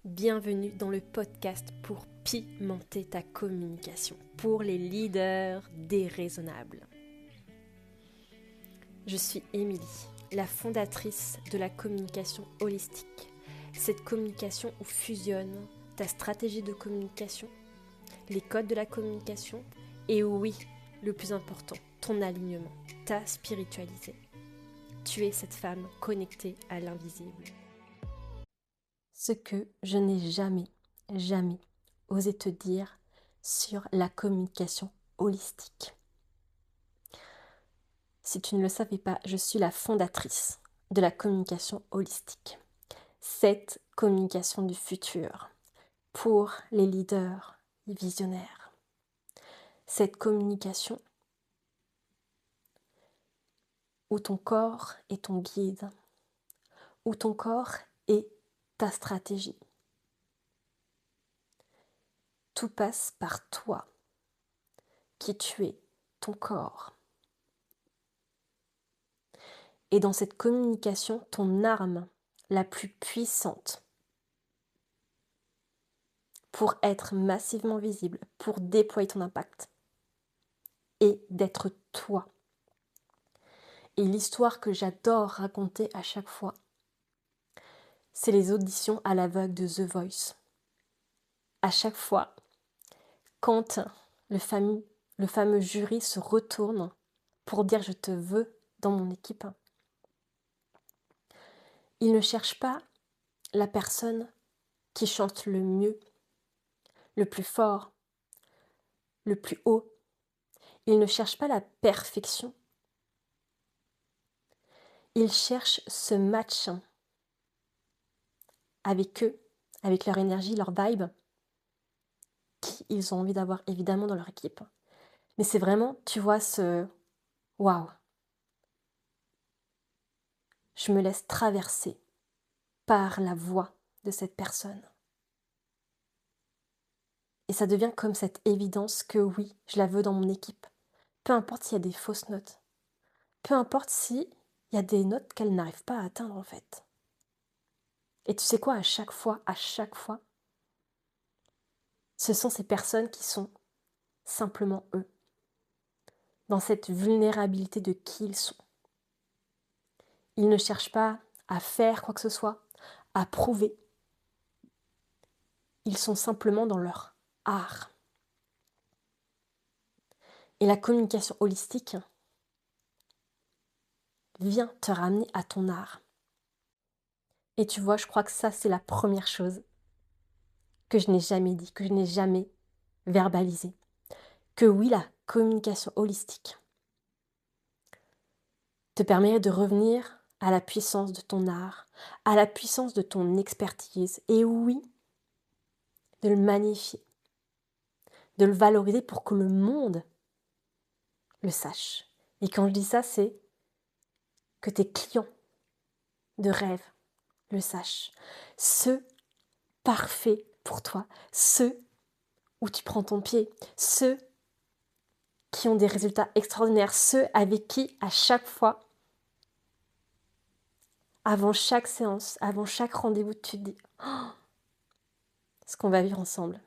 Bienvenue dans le podcast pour pimenter ta communication, pour les leaders déraisonnables. Je suis Émilie, la fondatrice de la communication holistique. Cette communication où fusionne ta stratégie de communication, les codes de la communication et oui, le plus important, ton alignement, ta spiritualité. Tu es cette femme connectée à l'invisible. Ce que je n'ai jamais osé te dire sur la communication holistique. Si tu ne le savais pas, je suis la fondatrice de la communication holistique. Cette communication du futur pour les leaders et visionnaires. Cette communication où ton corps est ton guide, où ton corps est ta stratégie. Tout passe par toi, qui tu es, ton corps. Et dans cette communication, ton arme la plus puissante pour être massivement visible, pour déployer ton impact, est d'être toi. Et l'histoire que j'adore raconter à chaque fois, c'est les auditions à l'aveugle de The Voice. À chaque fois, quand le fameux jury se retourne pour dire « je te veux dans mon équipe », il ne cherche pas la personne qui chante le mieux, le plus fort, le plus haut. Il ne cherche pas la perfection. Il cherche ce match avec eux, avec leur énergie, leur vibe, qu'ils ont envie d'avoir évidemment dans leur équipe. Mais c'est vraiment, tu vois, ce waouh. Je me laisse traverser par la voix de cette personne. Et ça devient comme cette évidence que oui, je la veux dans mon équipe. Peu importe s'il y a des fausses notes. Peu importe s'il y a des notes qu'elle n'arrive pas à atteindre en fait. Et tu sais quoi, à chaque fois, ce sont ces personnes qui sont simplement eux, dans cette vulnérabilité de qui ils sont. Ils ne cherchent pas à faire quoi que ce soit, à prouver. Ils sont simplement dans leur art. Et la communication holistique vient te ramener à ton art. Et tu vois, je crois que ça, c'est la première chose que je n'ai jamais dit, que je n'ai jamais verbalisé. Que oui, la communication holistique te permet de revenir à la puissance de ton art, à la puissance de ton expertise, et oui, de le magnifier, de le valoriser pour que le monde le sache. Et quand je dis ça, c'est que tes clients de rêve le sachent. Ceux parfaits pour toi, ceux où tu prends ton pied, ceux qui ont des résultats extraordinaires, ceux avec qui, à chaque fois, avant chaque séance, avant chaque rendez-vous, tu te dis oh, ce qu'on va vivre ensemble,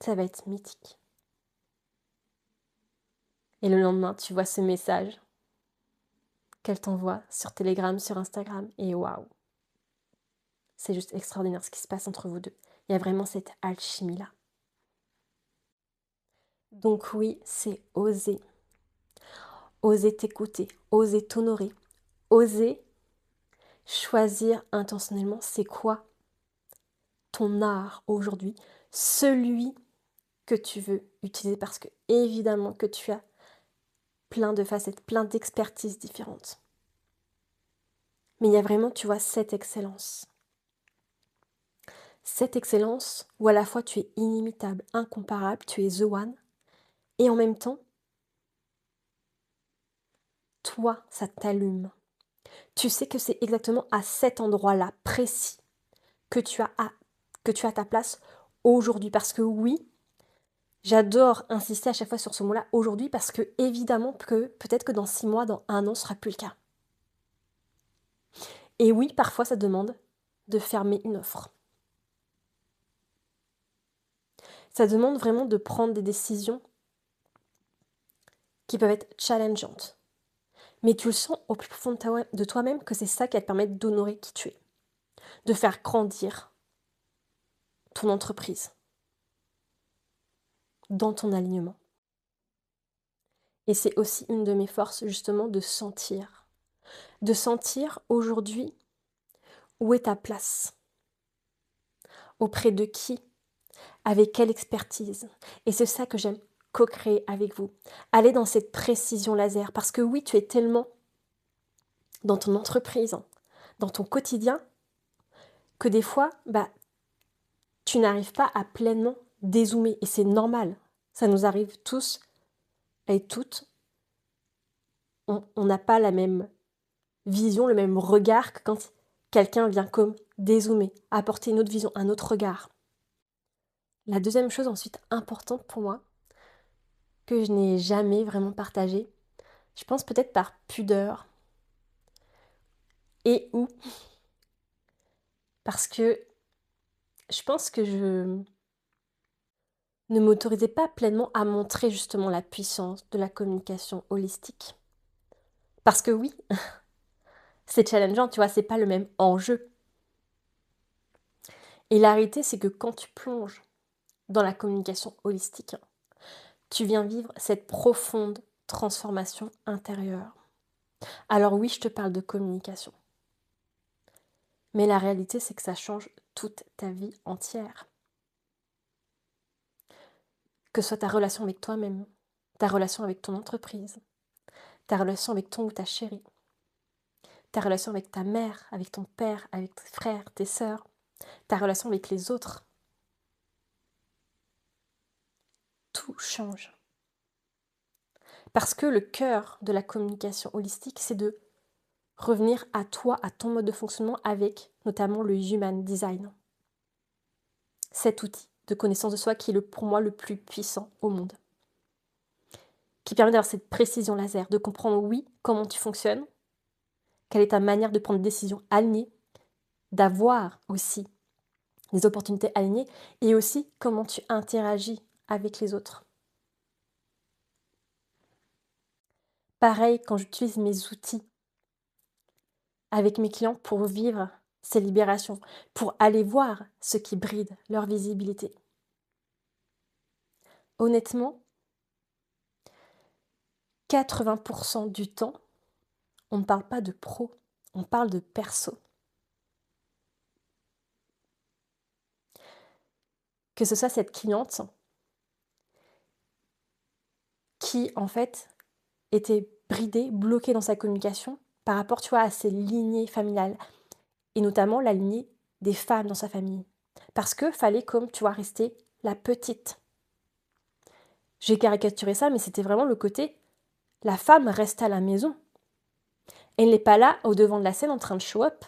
ça va être mythique. Et le lendemain, tu vois ce message qu'elle t'envoie sur Telegram, sur Instagram, et waouh, c'est juste extraordinaire ce qui se passe entre vous deux. Il y a vraiment cette alchimie-là. Donc oui, c'est oser. Oser t'écouter, oser t'honorer, oser choisir intentionnellement c'est quoi ton art aujourd'hui, celui que tu veux utiliser parce que évidemment que tu as plein de facettes, plein d'expertises différentes. Mais il y a vraiment, tu vois, cette excellence. Cette excellence où à la fois tu es inimitable, incomparable, tu es the one, et en même temps, toi, ça t'allume. Tu sais que c'est exactement à cet endroit-là précis que tu as ta place aujourd'hui. Parce que oui, j'adore insister à chaque fois sur ce mot-là aujourd'hui parce que évidemment que peut-être que dans 6 mois, dans 1 an, ce sera plus le cas. Et oui, parfois ça demande de fermer une offre. Ça demande vraiment de prendre des décisions qui peuvent être challengeantes. Mais tu le sens au plus profond de toi-même que c'est ça qui va te permettre d'honorer qui tu es, de faire grandir ton entreprise dans ton alignement. Et c'est aussi une de mes forces, justement, de sentir. De sentir aujourd'hui où est ta place, auprès de qui, avec quelle expertise. Et c'est ça que j'aime co-créer avec vous. Aller dans cette précision laser. Parce que oui, tu es tellement dans ton entreprise, dans ton quotidien, que des fois, tu n'arrives pas à pleinement dézoomer. Et c'est normal. Ça nous arrive tous et toutes. On n'a pas la même vision, le même regard que quand quelqu'un vient comme dézoomer, apporter une autre vision, un autre regard. La deuxième chose ensuite importante pour moi, que je n'ai jamais vraiment partagée, je pense peut-être par pudeur et ou parce que je pense que je ne m'autorisais pas pleinement à montrer justement la puissance de la communication holistique. Parce que oui, c'est challengeant, tu vois, c'est pas le même enjeu. Et la réalité, c'est que quand tu plonges dans la communication holistique, tu viens vivre cette profonde transformation intérieure. Alors oui, je te parle de communication. Mais la réalité, c'est que ça change toute ta vie entière. Que ce soit ta relation avec toi-même, ta relation avec ton entreprise, ta relation avec ton ou ta chérie, ta relation avec ta mère, avec ton père, avec tes frères, tes sœurs, ta relation avec les autres. Tout change. Parce que le cœur de la communication holistique, c'est de revenir à toi, à ton mode de fonctionnement avec notamment le Human Design. Cet outil de connaissance de soi qui est pour moi le plus puissant au monde. Qui permet d'avoir cette précision laser, de comprendre, oui, comment tu fonctionnes, quelle est ta manière de prendre des décisions alignées, d'avoir aussi des opportunités alignées, et aussi comment tu interagis avec les autres. Pareil, quand j'utilise mes outils avec mes clients pour vivre ces libérations, pour aller voir ce qui bride leur visibilité. Honnêtement, 80% du temps, on ne parle pas de pro, on parle de perso. Que ce soit cette cliente qui, en fait, était bridée, bloquée dans sa communication par rapport, tu vois, à ses lignées familiales, et notamment la lignée des femmes dans sa famille. Parce que fallait, comme, tu vois, rester la petite. J'ai caricaturé ça, mais c'était vraiment le côté, la femme reste à la maison. Elle n'est pas là, au devant de la scène, en train de show up,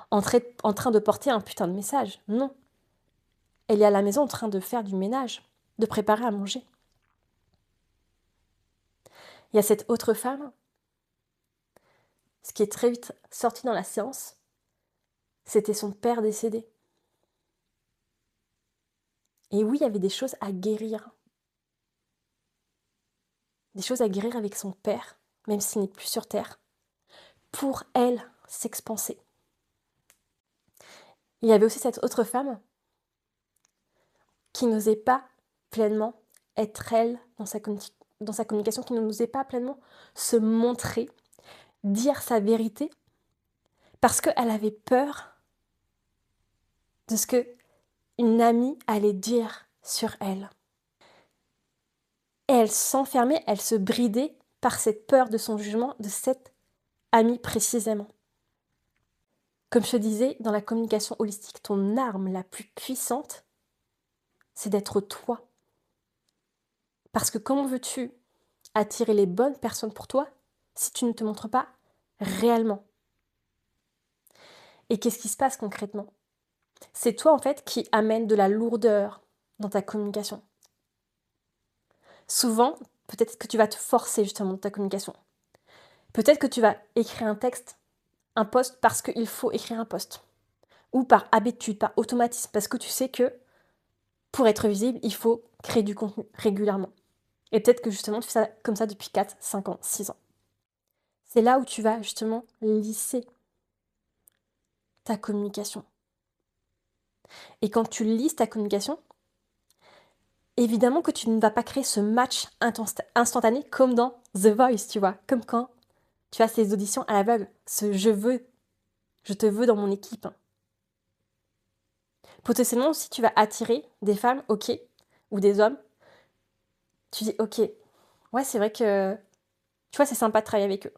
en train de porter un putain de message. Non. Elle est à la maison en train de faire du ménage, de préparer à manger. Il y a cette autre femme, ce qui est très vite sorti dans la séance, c'était son père décédé. Et oui, il y avait des choses à guérir. Des choses à guérir avec son père, même s'il n'est plus sur Terre, pour elle s'expanser. Il y avait aussi cette autre femme qui n'osait pas pleinement être elle dans sa communication, qui n'osait pas pleinement se montrer, dire sa vérité, parce qu'elle avait peur de ce que une amie allait dire sur elle. Et elle s'enfermait, elle se bridait par cette peur de son jugement de cette amie précisément. Comme je te disais, dans la communication holistique, ton arme la plus puissante, c'est d'être toi. Parce que comment veux-tu attirer les bonnes personnes pour toi si tu ne te montres pas réellement? Et qu'est-ce qui se passe concrètement? C'est toi en fait qui amène de la lourdeur dans ta communication. Souvent, peut-être que tu vas te forcer justement dans ta communication. Peut-être que tu vas écrire un texte, un post parce qu'il faut écrire un post. Ou par habitude, par automatisme, parce que tu sais que Pour être visible, il faut créer du contenu régulièrement. Et peut-être que justement, tu fais ça comme ça depuis 4, 5 ans, 6 ans. C'est là où tu vas justement lisser ta communication. Et quand tu lisses ta communication, évidemment que tu ne vas pas créer ce match instantané comme dans The Voice, tu vois, comme quand tu as ces auditions à l'aveugle, ce je te veux dans mon équipe. Potentiellement aussi, tu vas attirer des femmes, ok, ou des hommes. Tu dis, ok, ouais, c'est vrai que, tu vois, c'est sympa de travailler avec eux.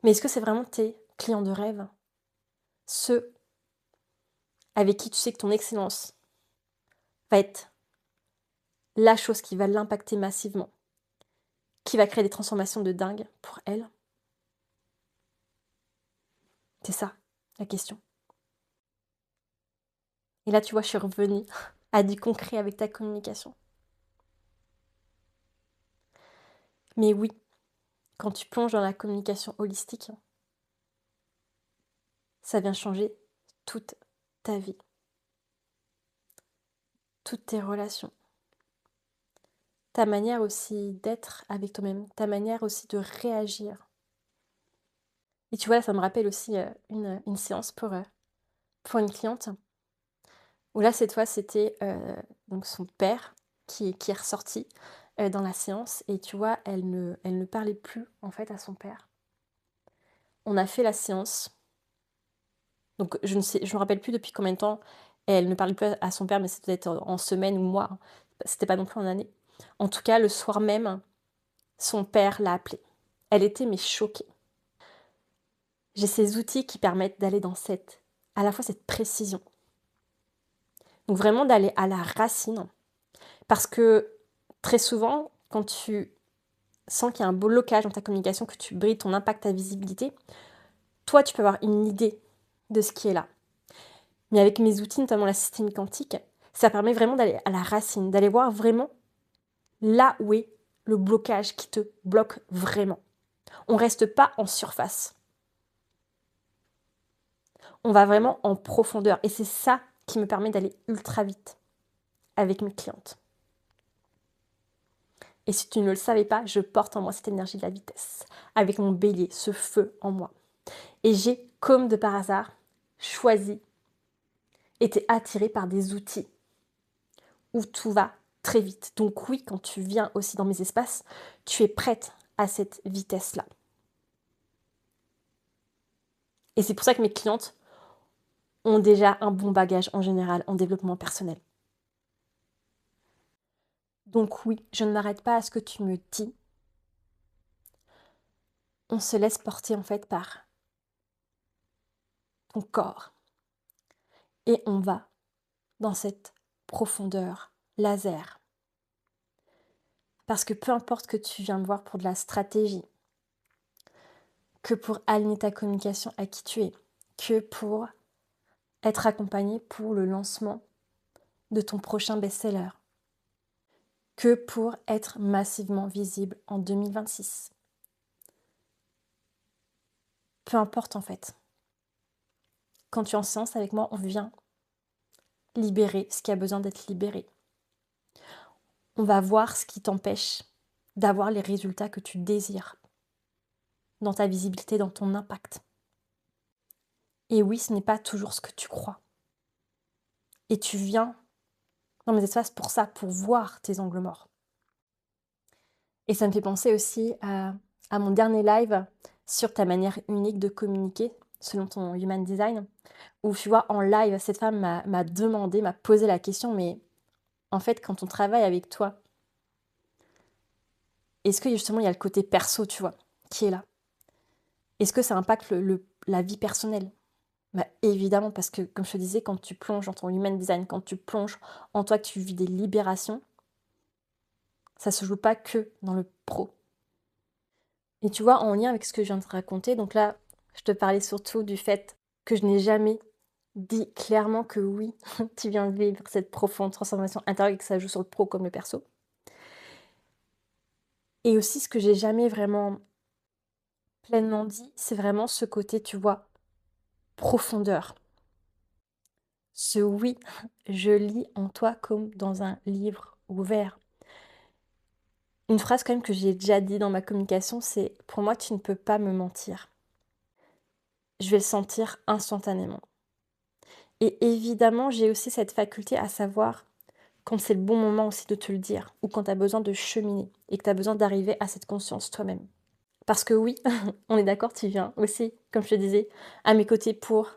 Mais est-ce que c'est vraiment tes clients de rêve? Ceux avec qui tu sais que ton excellence va être la chose qui va l'impacter massivement, qui va créer des transformations de dingue pour elle? C'est ça, la question. Et là, tu vois, je suis revenue à du concret avec ta communication. Mais oui, quand tu plonges dans la communication holistique, ça vient changer toute ta vie, toutes tes relations, ta manière aussi d'être avec toi-même, ta manière aussi de réagir. Et tu vois, ça me rappelle aussi une séance pour une cliente, où là, cette fois, c'était donc son père qui est ressorti dans la séance, et tu vois, elle ne parlait plus en fait à son père. On a fait la séance. Donc je ne me rappelle plus depuis combien de temps elle ne parlait plus à son père, mais c'était peut-être en semaine ou mois, hein. C'était pas non plus en année. En tout cas, le soir même, son père l'a appelée. Elle était mais choquée. J'ai ces outils qui permettent d'aller dans à la fois cette précision. Donc vraiment d'aller à la racine. Parce que très souvent, quand tu sens qu'il y a un blocage dans ta communication, que tu brides ton impact, ta visibilité, toi, tu peux avoir une idée de ce qui est là. Mais avec mes outils, notamment la systémie quantique, ça permet vraiment d'aller à la racine, d'aller voir vraiment là où est le blocage qui te bloque vraiment. On ne reste pas en surface. On va vraiment en profondeur. Et c'est ça qui me permet d'aller ultra vite avec mes clientes. Et si tu ne le savais pas, je porte en moi cette énergie de la vitesse, avec mon bélier, ce feu en moi. Et j'ai, comme de par hasard, choisi, été attirée par des outils où tout va très vite. Donc oui, quand tu viens aussi dans mes espaces, tu es prête à cette vitesse-là. Et c'est pour ça que mes clientes ont déjà un bon bagage en général en développement personnel. Donc oui, je ne m'arrête pas à ce que tu me dis. On se laisse porter en fait par ton corps. Et on va dans cette profondeur laser. Parce que peu importe que tu viens me voir pour de la stratégie, que pour aligner ta communication à qui tu es, que pour être accompagné pour le lancement de ton prochain best-seller, que pour être massivement visible en 2026. Peu importe en fait. Quand tu es en séance avec moi, on vient libérer ce qui a besoin d'être libéré. On va voir ce qui t'empêche d'avoir les résultats que tu désires dans ta visibilité, dans ton impact. Et oui, ce n'est pas toujours ce que tu crois. Et tu viens dans mes espaces pour ça, pour voir tes angles morts. Et ça me fait penser aussi à mon dernier live sur ta manière unique de communiquer selon ton human design, où tu vois, en live, cette femme m'a demandé, m'a posé la question, mais en fait, quand on travaille avec toi, est-ce que justement il y a le côté perso, tu vois, qui est là? Est-ce que ça impacte la vie personnelle? Bah, évidemment, parce que comme je te disais, quand tu plonges dans ton human design, quand tu plonges en toi, que tu vis des libérations, ça se joue pas que dans le pro. Et tu vois, en lien avec ce que je viens de te raconter, donc là, je te parlais surtout du fait que je n'ai jamais dit clairement que oui, tu viens de vivre cette profonde transformation intérieure et que ça joue sur le pro comme le perso. Et aussi, ce que j'ai jamais vraiment pleinement dit, c'est vraiment ce côté, tu vois, profondeur. Ce oui, je lis en toi comme dans un livre ouvert. Une phrase quand même que j'ai déjà dit dans ma communication, c'est: «Pour moi, tu ne peux pas me mentir. Je vais le sentir instantanément». Et évidemment, j'ai aussi cette faculté à savoir quand c'est le bon moment aussi de te le dire ou quand tu as besoin de cheminer et que tu as besoin d'arriver à cette conscience toi-même. Parce que oui, on est d'accord, tu viens aussi, comme je te disais, à mes côtés pour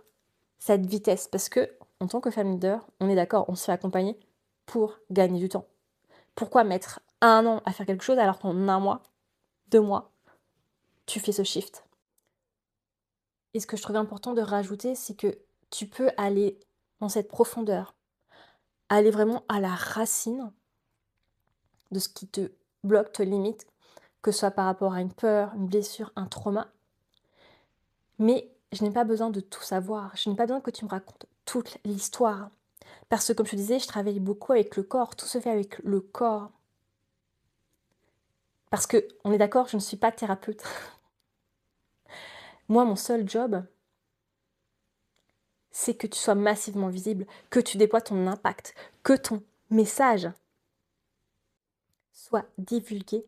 cette vitesse. Parce que en tant que femme leader, on est d'accord, on se fait accompagner pour gagner du temps. Pourquoi mettre 1 an à faire quelque chose alors qu'en 1 mois, 2 mois, tu fais ce shift? Et ce que je trouvais important de rajouter, c'est que tu peux aller dans cette profondeur, aller vraiment à la racine de ce qui te bloque, te limite, que ce soit par rapport à une peur, une blessure, un trauma. Mais je n'ai pas besoin de tout savoir. Je n'ai pas besoin que tu me racontes toute l'histoire. Parce que comme je te disais, je travaille beaucoup avec le corps. Tout se fait avec le corps. Parce que, on est d'accord, je ne suis pas thérapeute. Moi, mon seul job, c'est que tu sois massivement visible, que tu déploies ton impact, que ton message soit divulgué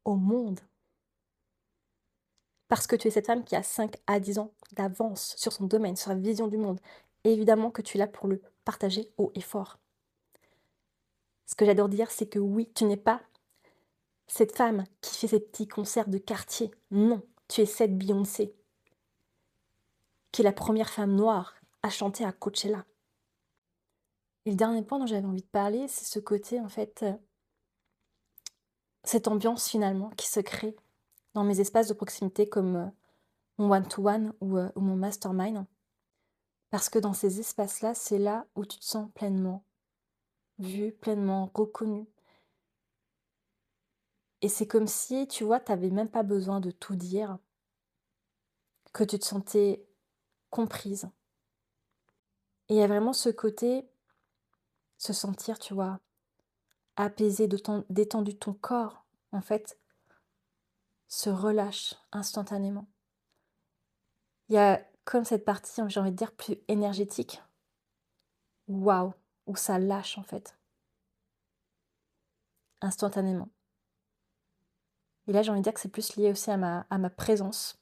au monde. Parce que tu es cette femme qui a 5 à 10 ans d'avance sur son domaine, sur sa vision du monde. Et évidemment que tu es là pour le partager haut et fort. Ce que j'adore dire, c'est que oui, tu n'es pas cette femme qui fait ses petits concerts de quartier. Non, tu es cette Beyoncé, qui est la première femme noire à chanter à Coachella. Et le dernier point dont j'avais envie de parler, c'est ce côté, en fait, cette ambiance finalement qui se crée dans mes espaces de proximité comme mon one-to-one ou mon mastermind. Parce que dans ces espaces-là, c'est là où tu te sens pleinement vue, pleinement reconnue. Et c'est comme si, tu vois, tu n'avais même pas besoin de tout dire, que tu te sentais comprise. Et il y a vraiment ce côté, se sentir, tu vois, apaisé, détendu, ton corps, en fait, se relâche instantanément. Il y a comme cette partie, j'ai envie de dire, plus énergétique, waouh, où ça lâche, en fait, instantanément. Et là, j'ai envie de dire que c'est plus lié aussi à ma présence,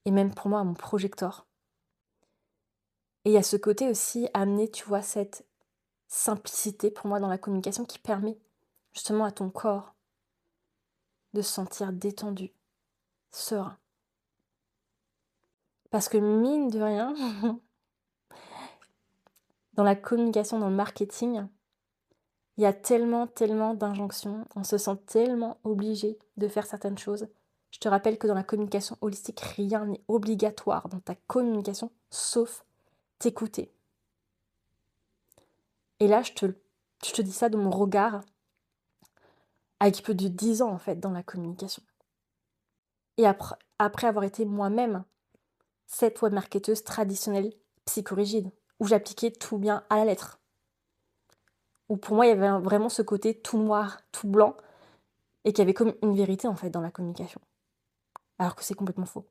et même pour moi, à mon projecteur. Et il y a ce côté aussi, amener, tu vois, cette simplicité pour moi dans la communication qui permet justement à ton corps de se sentir détendu, serein. Parce que mine de rien, dans la communication, dans le marketing, il y a tellement, tellement d'injonctions, on se sent tellement obligé de faire certaines choses. Je te rappelle que dans la communication holistique, rien n'est obligatoire dans ta communication, sauf t'écouter. Et là, je te dis ça de mon regard, avec plus de 10 ans en fait dans la communication. Et après avoir été moi-même cette webmarketeuse traditionnelle psychorigide, où j'appliquais tout bien à la lettre. Où pour moi, il y avait vraiment ce côté tout noir, tout blanc, et qu'il y avait comme une vérité en fait dans la communication. Alors que c'est complètement faux.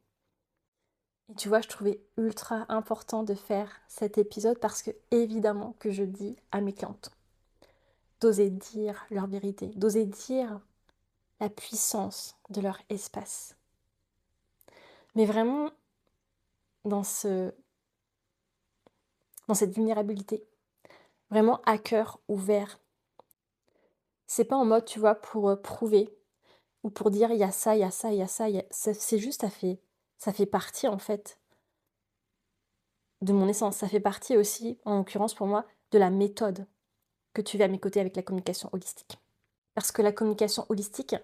Et tu vois, je trouvais ultra important de faire cet épisode parce que évidemment que je dis à mes clientes d'oser dire leur vérité, d'oser dire la puissance de leur espace. Mais vraiment dans cette vulnérabilité, vraiment à cœur ouvert. C'est pas en mode, tu vois, pour prouver ou pour dire il y a ça, il y a ça, il y a ça, c'est juste, ça fait partie en fait de mon essence. Ça fait partie aussi, en l'occurrence pour moi, de la méthode que tu vas à mes côtés avec la communication holistique. Parce que la communication holistique,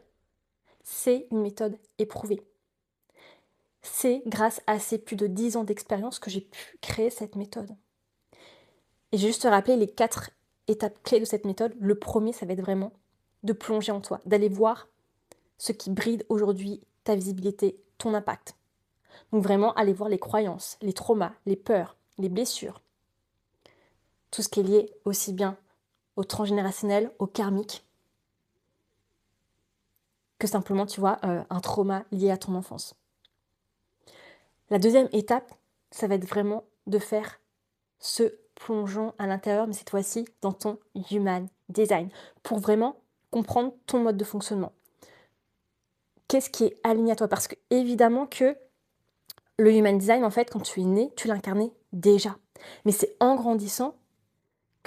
c'est une méthode éprouvée. C'est grâce à ces plus de 10 ans d'expérience que j'ai pu créer cette méthode. Et je vais juste te rappeler les 4 étapes clés de cette méthode. Le premier, ça va être vraiment de plonger en toi, d'aller voir ce qui bride aujourd'hui ta visibilité, ton impact. Donc vraiment aller voir les croyances, les traumas, les peurs, les blessures. Tout ce qui est lié aussi bien au transgénérationnel, au karmique, que simplement, tu vois, un trauma lié à ton enfance. La deuxième étape, ça va être vraiment de faire ce plongeons à l'intérieur, mais cette fois-ci dans ton Human Design, pour vraiment comprendre ton mode de fonctionnement. Qu'est-ce qui est aligné à toi? Parce que évidemment que le Human Design, en fait, quand tu es né, tu l'incarnais déjà. Mais c'est en grandissant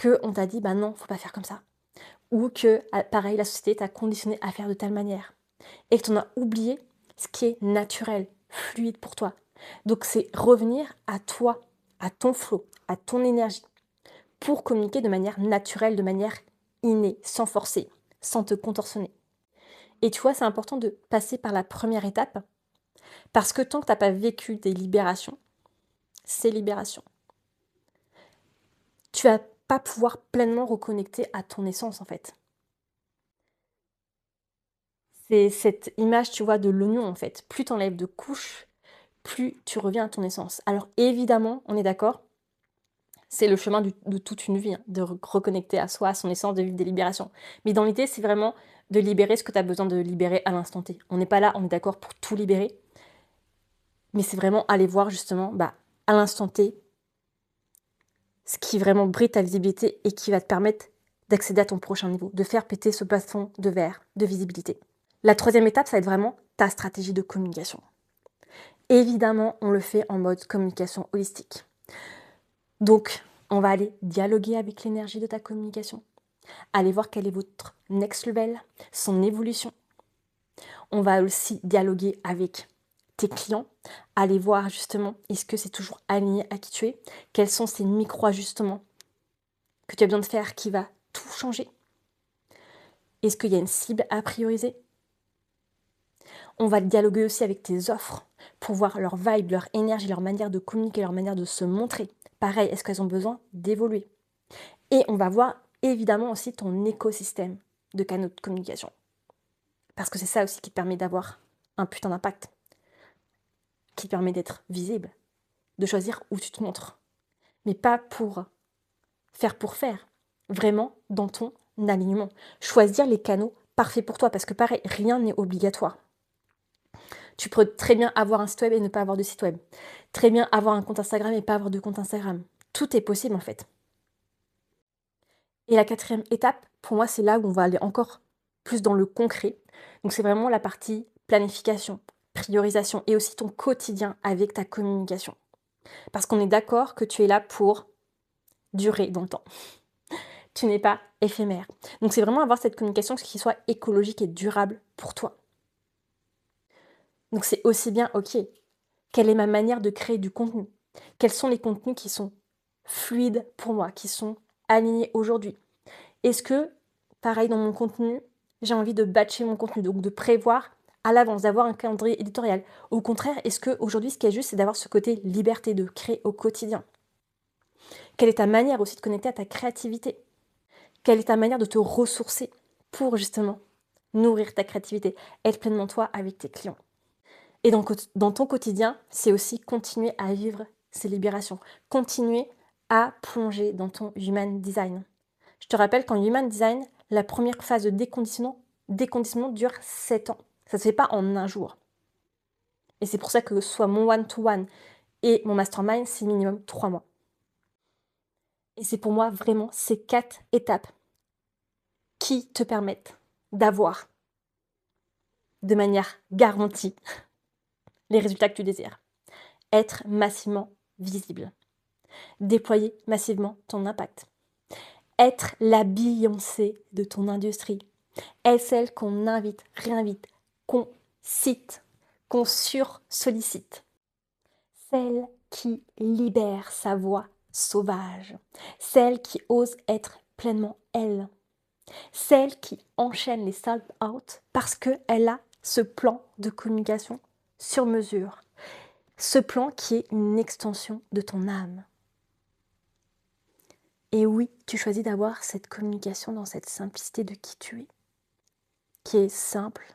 qu'on t'a dit, bah non, faut pas faire comme ça. Ou que, pareil, la société t'a conditionné à faire de telle manière. Et que tu en as oublié ce qui est naturel, fluide pour toi. Donc c'est revenir à toi, à ton flow, à ton énergie, pour communiquer de manière naturelle, de manière innée, sans forcer, sans te contorsionner. Et tu vois, c'est important de passer par la première étape, parce que tant que tu n'as pas vécu des libérations, ces libérations, tu vas pas pouvoir pleinement reconnecter à ton essence, en fait. C'est cette image, tu vois, de l'oignon, en fait. Plus tu enlèves de couches, plus tu reviens à ton essence. Alors évidemment, on est d'accord, c'est le chemin de toute une vie, hein, de reconnecter à soi, à son essence, de vivre des libérations. Mais dans l'idée, c'est vraiment de libérer ce que tu as besoin de libérer à l'instant T. On n'est pas là, on est d'accord pour tout libérer, mais c'est vraiment aller voir justement, bah, à l'instant T, ce qui vraiment brille ta visibilité et qui va te permettre d'accéder à ton prochain niveau, de faire péter ce plafond de verre de visibilité. La troisième étape, ça va être vraiment ta stratégie de communication. Évidemment, on le fait en mode communication holistique. Donc, on va aller dialoguer avec l'énergie de ta communication, aller voir quel est votre next level, son évolution. On va aussi dialoguer avec tes clients, aller voir justement est-ce que c'est toujours aligné à qui tu es, quels sont ces micro-ajustements que tu as besoin de faire qui va tout changer. Est-ce qu'il y a une cible à prioriser? On va dialoguer aussi avec tes offres pour voir leur vibe, leur énergie, leur manière de communiquer, leur manière de se montrer. Pareil, est-ce qu'elles ont besoin d'évoluer? Et on va voir évidemment aussi ton écosystème de canaux de communication. Parce que c'est ça aussi qui te permet d'avoir un putain d'impact, qui te permet d'être visible, de choisir où tu te montres. Mais pas pour faire, vraiment dans ton alignement. Choisir les canaux parfaits pour toi, parce que pareil, rien n'est obligatoire. Tu peux très bien avoir un site web et ne pas avoir de site web. Très bien avoir un compte Instagram et pas avoir de compte Instagram. Tout est possible en fait. Et la quatrième étape, pour moi, c'est là où on va aller encore plus dans le concret. Donc c'est vraiment la partie planification, priorisation et aussi ton quotidien avec ta communication. Parce qu'on est d'accord que tu es là pour durer dans le temps. Tu n'es pas éphémère. Donc c'est vraiment avoir cette communication qui soit écologique et durable pour toi. Donc c'est aussi bien, ok, quelle est ma manière de créer du contenu? Quels sont les contenus qui sont fluides pour moi, qui sont alignés aujourd'hui? Est-ce que, pareil dans mon contenu, j'ai envie de batcher mon contenu, donc de prévoir à l'avance, d'avoir un calendrier éditorial? Au contraire, est-ce qu'aujourd'hui, ce qui est juste, c'est d'avoir ce côté liberté de créer au quotidien? Quelle est ta manière aussi de connecter à ta créativité? Quelle est ta manière de te ressourcer pour justement nourrir ta créativité, être pleinement toi avec tes clients? Et dans ton quotidien, c'est aussi continuer à vivre ces libérations, continuer à plonger dans ton Human Design. Je te rappelle qu'en Human Design, la première phase de déconditionnement dure 7 ans. Ça ne se fait pas en un jour. Et c'est pour ça que soit mon one-to-one et mon mastermind, c'est minimum 3 mois. Et c'est pour moi vraiment ces 4 étapes qui te permettent d'avoir de manière garantie les résultats que tu désires. Être massivement visible. Déployer massivement ton impact. Être la Beyoncé de ton industrie. Être celle qu'on invite, réinvite, qu'on cite, qu'on sursollicite. Celle qui libère sa voix sauvage. Celle qui ose être pleinement elle. Celle qui enchaîne les sold out parce qu'elle a ce plan de communication sur mesure. Ce plan qui est une extension de ton âme. Et oui, tu choisis d'avoir cette communication dans cette simplicité de qui tu es, qui est simple,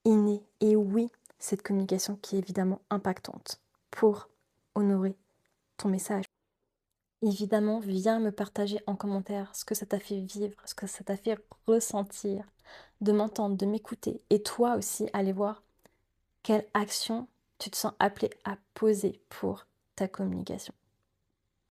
innée. Et oui, cette communication qui est évidemment impactante pour honorer ton message. Évidemment, viens me partager en commentaire ce que ça t'a fait vivre, ce que ça t'a fait ressentir, de m'entendre, de m'écouter. Et toi aussi, aller voir quelle action tu te sens appelé à poser pour ta communication.